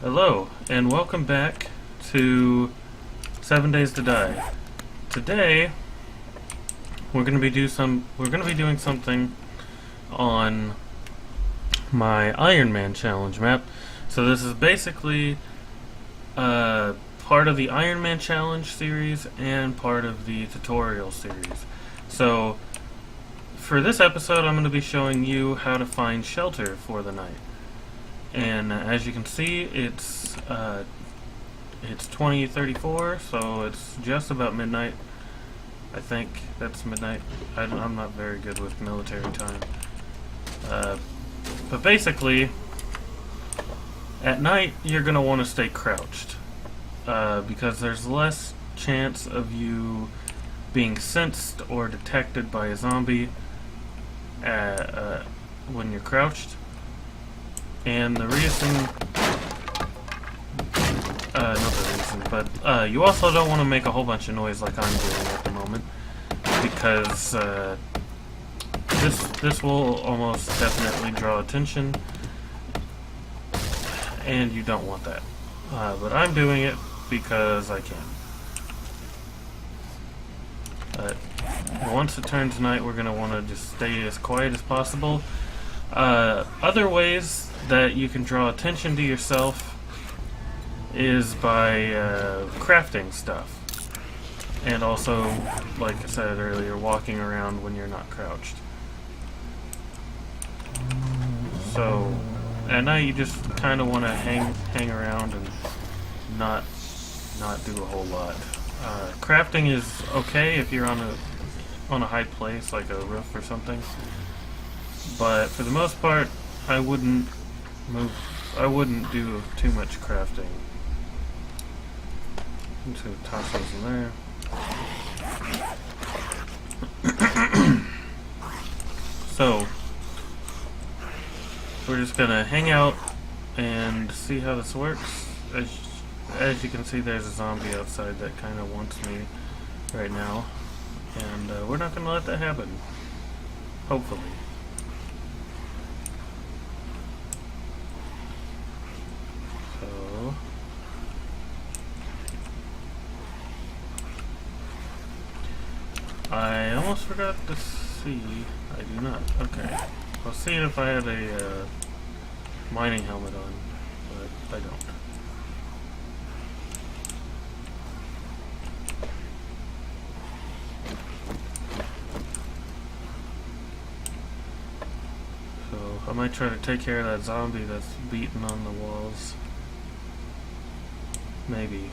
Hello, and welcome back to 7 Days to Die. Today, we're gonna be doing something on my Iron Man challenge map. So this is basically part of the Iron Man challenge series and part of the tutorial series. So for this episode, I'm going to be showing you how to find shelter for the night. And as you can see, it's 20:34, so it's just about midnight. I think that's midnight. I'm not very good with military time. But basically, at night, you're going to want to stay crouched. Because there's less chance of you being sensed or detected by a zombie when you're crouched. And the reason, not the reason, but you also don't want to make a whole bunch of noise like I'm doing at the moment, because this will almost definitely draw attention, and you don't want that. But I'm doing it because I can. But once it turns night, we're going to want to just stay as quiet as possible. Other ways that you can draw attention to yourself is by crafting stuff. And also, like I said earlier, walking around when you're not crouched. So, at night you just kind of want to hang around and not do a whole lot. Crafting is okay if you're on a high place like a roof or something, but for the most part, I wouldn't do too much crafting. I'm just gonna toss those in there. So we're just gonna hang out and see how this works. As you can see, there's a zombie outside that kind of wants me right now, and we're not going to let that happen, hopefully. So, I almost forgot to see. I do not. Okay. I was seeing if I had a mining helmet on, but I don't. I might try to take care of that zombie that's beating on the walls. Maybe.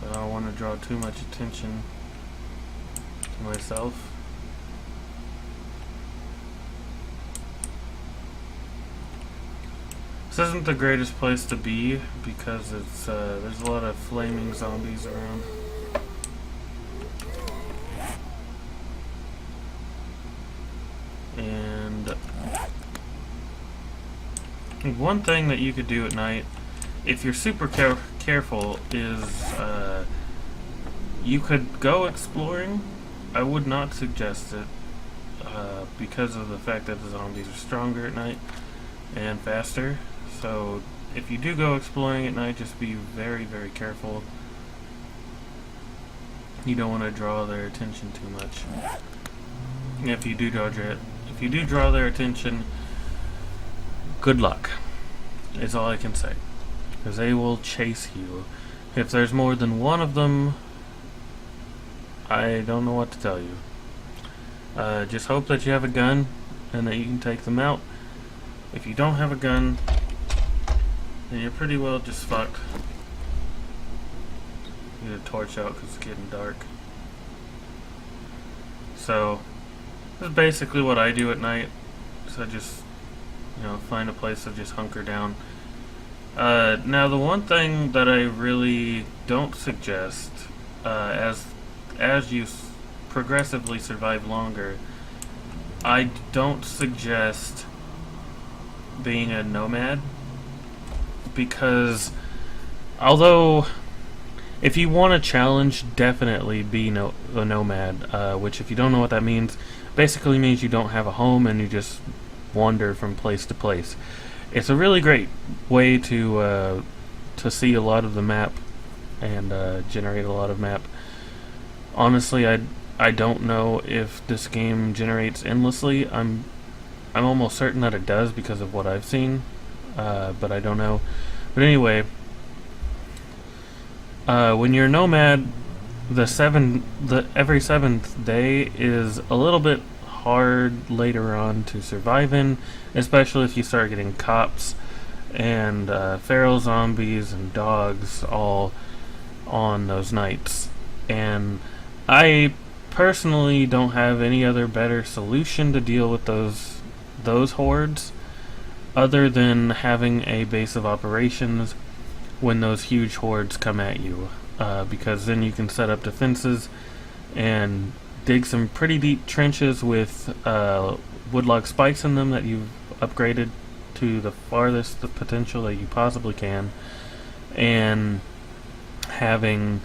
But I don't want to draw too much attention to myself. This isn't the greatest place to be because it's there's a lot of flaming zombies around. And one thing that you could do at night, if you're super careful, is you could go exploring. I would not suggest it because of the fact that the zombies are stronger at night and faster. So if you do go exploring at night, just be very, very careful. You don't want to draw their attention too much. If you do draw their attention, good luck, is all I can say. Because they will chase you. If there's more than one of them, I don't know what to tell you. Just hope that you have a gun and that you can take them out. If you don't have a gun, then you're pretty well just fucked. Get a torch out because it's getting dark. So this is basically what I do at night. So I just, find a place to just hunker down. Now the one thing that I really don't suggest, as you progressively survive longer, I don't suggest being a nomad, because although if you want a challenge, definitely be a nomad, which if you don't know what that means, basically means you don't have a home and you just wander from place to place. It's a really great way to see a lot of the map and generate a lot of map. Honestly, I don't know if this game generates endlessly. I'm almost certain that it does because of what I've seen, but I don't know. But anyway, when you're a nomad, every seventh day is a little bit hard later on to survive in, especially if you start getting cops and feral zombies and dogs all on those nights. And I personally don't have any other better solution to deal with those hordes other than having a base of operations when those huge hordes come at you, because then you can set up defenses and dig some pretty deep trenches with woodlog spikes in them that you've upgraded to the farthest potential that you possibly can, and having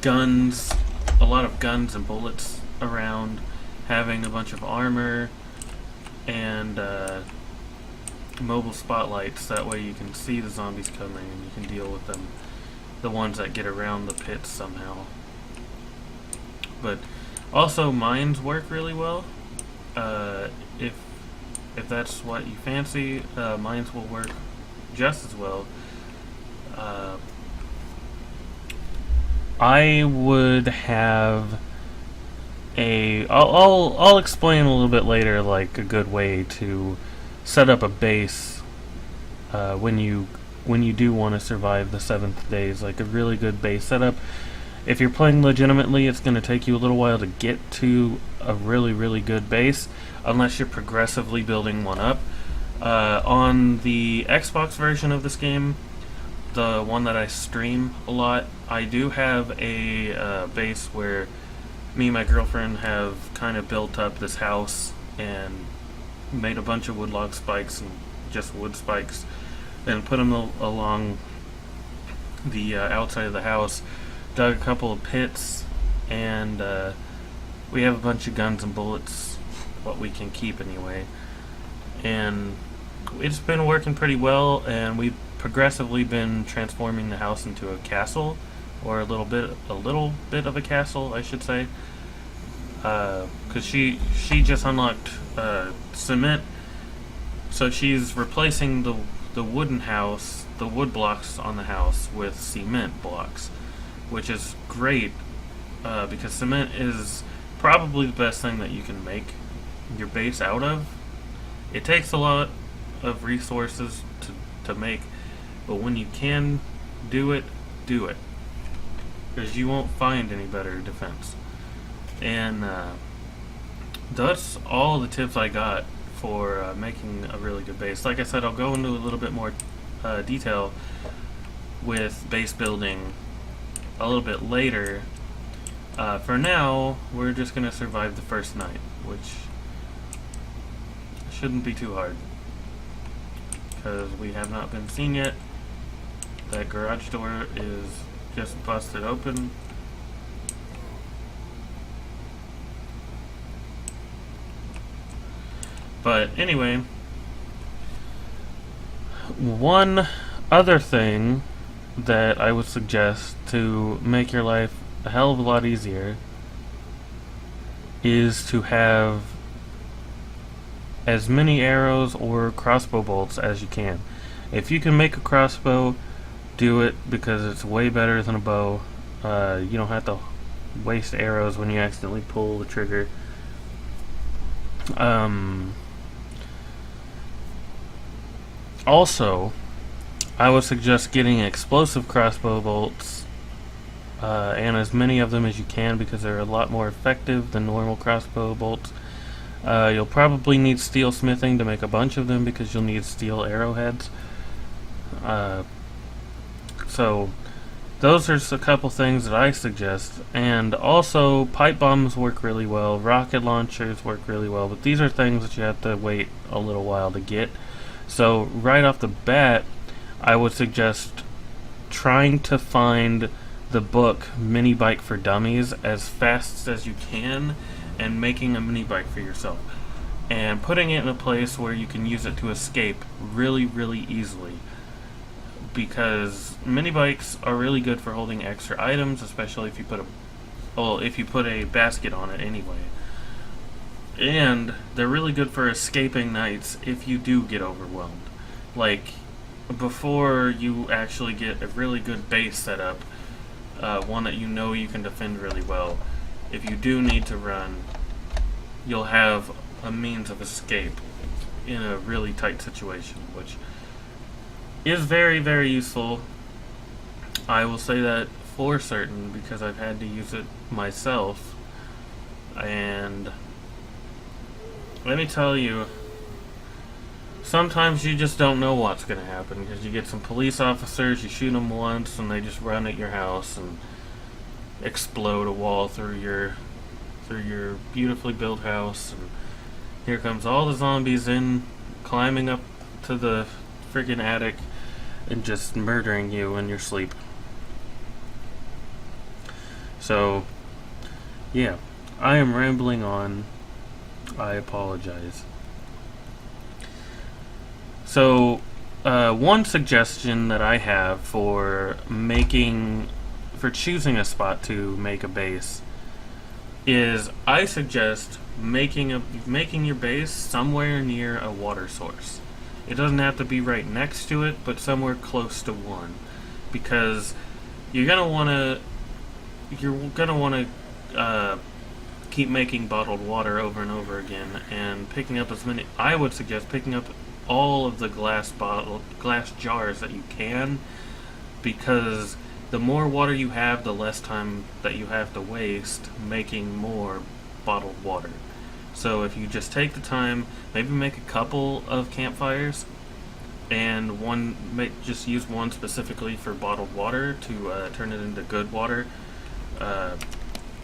guns, a lot of guns and bullets around, having a bunch of armor, and mobile spotlights. That way you can see the zombies coming and you can deal with them, the ones that get around the pits somehow. But also mines work really well. If that's what you fancy, mines will work just as well. I would have I'll explain a little bit later, like a good way to set up a base when you do want to survive the 7th days, like a really good base setup. If you're playing legitimately, it's going to take you a little while to get to a really, really good base, unless you're progressively building one up. On the Xbox version of this game, the one that I stream a lot, I do have a base where me and my girlfriend have kind of built up this house and made a bunch of wood log spikes and just wood spikes and put them along the outside of the house, dug a couple of pits, and we have a bunch of guns and bullets, what we can keep anyway, and it's been working pretty well, and we've progressively been transforming the house into a castle, or a little bit of a castle, I should say, because she just unlocked cement, so she's replacing the wooden house, the wood blocks on the house, with cement blocks, which is great, because cement is probably the best thing that you can make your base out of. It takes a lot of resources to make, but when you can do it, because you won't find any better defense. And that's all the tips I got for making a really good base. Like I said, I'll go into a little bit more detail with base building a little bit later. For now, we're just going to survive the first night, which shouldn't be too hard, because we have not been seen yet. That garage door is just busted open. But anyway, one other thing that I would suggest to make your life a hell of a lot easier is to have as many arrows or crossbow bolts as you can. If you can make a crossbow, do it, because it's way better than a bow. You don't have to waste arrows when you accidentally pull the trigger. Also, I would suggest getting explosive crossbow bolts, and as many of them as you can, because they're a lot more effective than normal crossbow bolts. You'll probably need steel smithing to make a bunch of them, because you'll need steel arrowheads. So those are a couple things that I suggest. And also, pipe bombs work really well, rocket launchers work really well, but these are things that you have to wait a little while to get. So right off the bat, I would suggest trying to find the book Mini Bike for Dummies as fast as you can, and making a mini bike for yourself. and putting it in a place where you can use it to escape really, really easily. Because mini bikes are really good for holding extra items, especially if you put a basket on it anyway. And they're really good for escaping nights if you do get overwhelmed. Like, before you actually get a really good base set up, one that you know you can defend really well, if you do need to run, you'll have a means of escape in a really tight situation, which is very, very useful. I will say that for certain because I've had to use it myself, and let me tell you, sometimes you just don't know what's going to happen because you get some police officers, you shoot them once, and they just run at your house and explode a wall through your beautifully built house. And here comes all the zombies climbing up to the friggin' attic and just murdering you in your sleep. So, yeah, I am rambling on. I apologize. So, one suggestion that I have for choosing a spot to make a base is I suggest making your base somewhere near a water source. It doesn't have to be right next to it, but somewhere close to one, because you're gonna wanna keep making bottled water over and over again, and picking up I would suggest picking up all of the glass jars that you can, because the more water you have, the less time that you have to waste making more bottled water. So if you just take the time, maybe make a couple of campfires, and just use one specifically for bottled water to turn it into good water.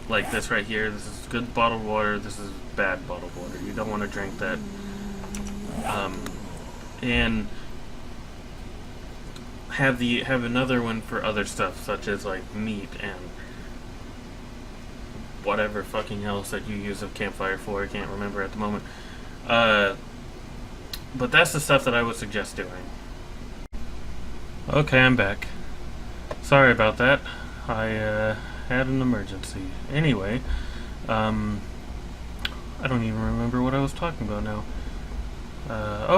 Like this right here, this is good bottled water, this is bad bottled water. You don't want to drink that. And have another one for other stuff, such as like meat and whatever fucking else that you use a campfire for. I can't remember at the moment. But that's the stuff that I would suggest doing. Okay, I'm back. Sorry about that. I had an emergency. Anyway, I don't even remember what I was talking about now.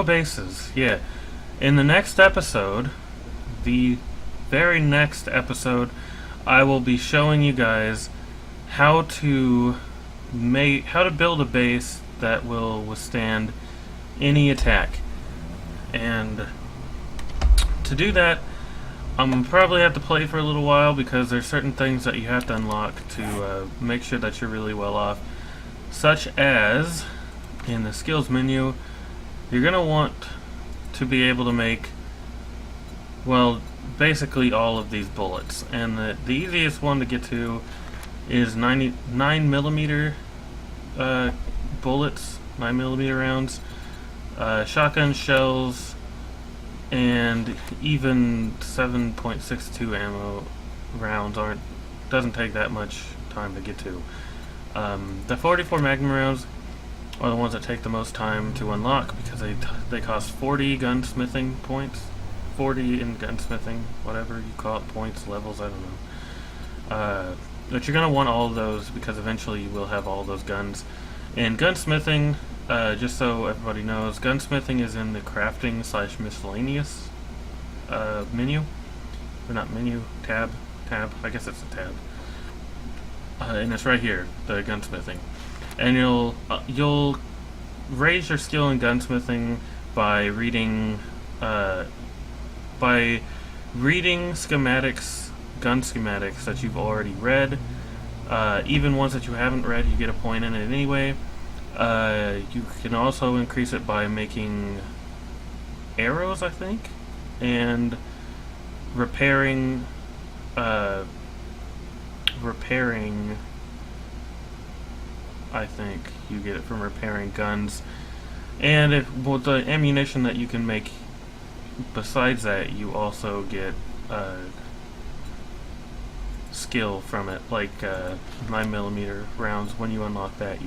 Bases. Yeah. In the next episode, the very next episode, I will be showing you guys how to build a base that will withstand any attack. And to do that, I'm probably have to play for a little while, because there's certain things that you have to unlock to make sure that you're really well off, such as in the skills menu, you're going to want to be able to make, well, basically all of these bullets. And the easiest one to get to is 9mm bullets, 9mm rounds, shotgun shells, and even 7.62 ammo rounds doesn't take that much time to get to. The 44 Magnum rounds are the ones that take the most time to unlock, because they cost 40 gunsmithing points, 40 in gunsmithing, whatever you call it, points, levels, I don't know. But you're gonna want all of those, because eventually you will have all those guns. And gunsmithing, just so everybody knows, gunsmithing is in the crafting / miscellaneous menu. Or not menu, tab, I guess it's a tab. And it's right here, the gunsmithing. And you'll raise your skill in gunsmithing by reading schematics, gun schematics that you've already read. Even ones that you haven't read, you get a point in it anyway. You can also increase it by making arrows, I think, and repairing, I think you get it from repairing guns. And the ammunition that you can make besides that, you also get skill from it, like 9mm rounds. When you unlock that,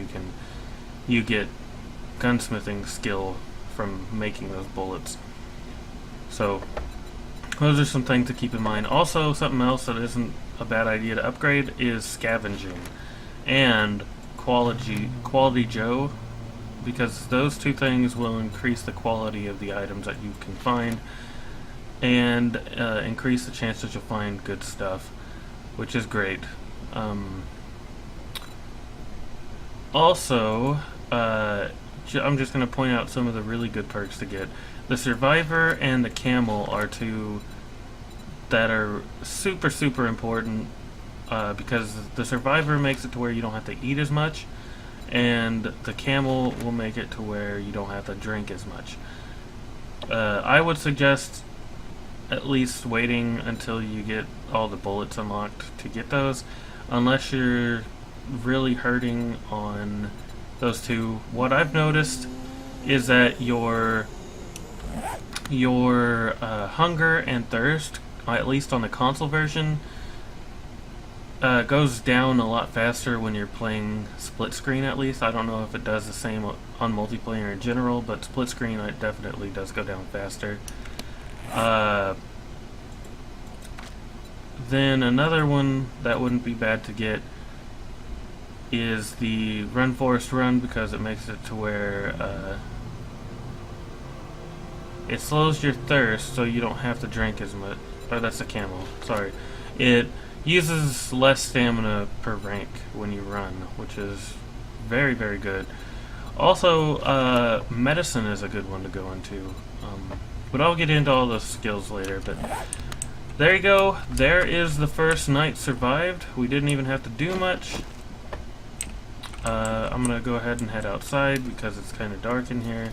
you get gunsmithing skill from making those bullets. So those are some things to keep in mind. Also, something else that isn't a bad idea to upgrade is scavenging and quality Joe, because those two things will increase the quality of the items that you can find and increase the chance that you'll find good stuff, which is great. Also, I'm just going to point out some of the really good perks to get. The Survivor and the Camel are two that are super, super important, because the Survivor makes it to where you don't have to eat as much, and the Camel will make it to where you don't have to drink as much. I would suggest at least waiting until you get all the bullets unlocked to get those, unless you're really hurting on those two. What I've noticed is that your hunger and thirst, at least on the console version, goes down a lot faster when you're playing split screen. At least I don't know if it does the same on multiplayer in general, but split screen it definitely does go down faster. Then another one that wouldn't be bad to get is the Run Forest Run, because it makes it to where it slows your thirst so you don't have to drink as much. Oh, that's a Camel, sorry. It uses less stamina per rank when you run, which is very, very good. Also, medicine is a good one to go into, but I'll get into all those skills later. But there you go, there is the first night survived. We didn't even have to do much. I'm gonna go ahead and head outside because it's kind of dark in here.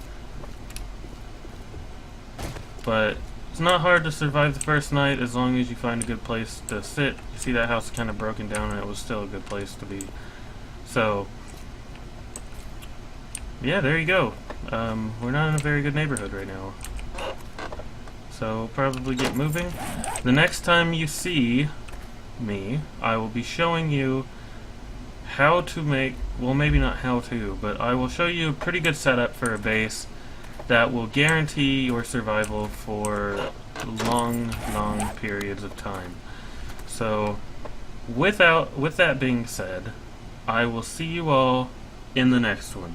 But it's not hard to survive the first night as long as you find a good place to sit. You see that house is kind of broken down and it was still a good place to be. So, yeah, there you go. We're not in a very good neighborhood right now. So, probably get moving. The next time you see me, I will be showing you how to make, well, maybe not how to, but I will show you a pretty good setup for a base that will guarantee your survival for long, long periods of time. So, with that being said, I will see you all in the next one.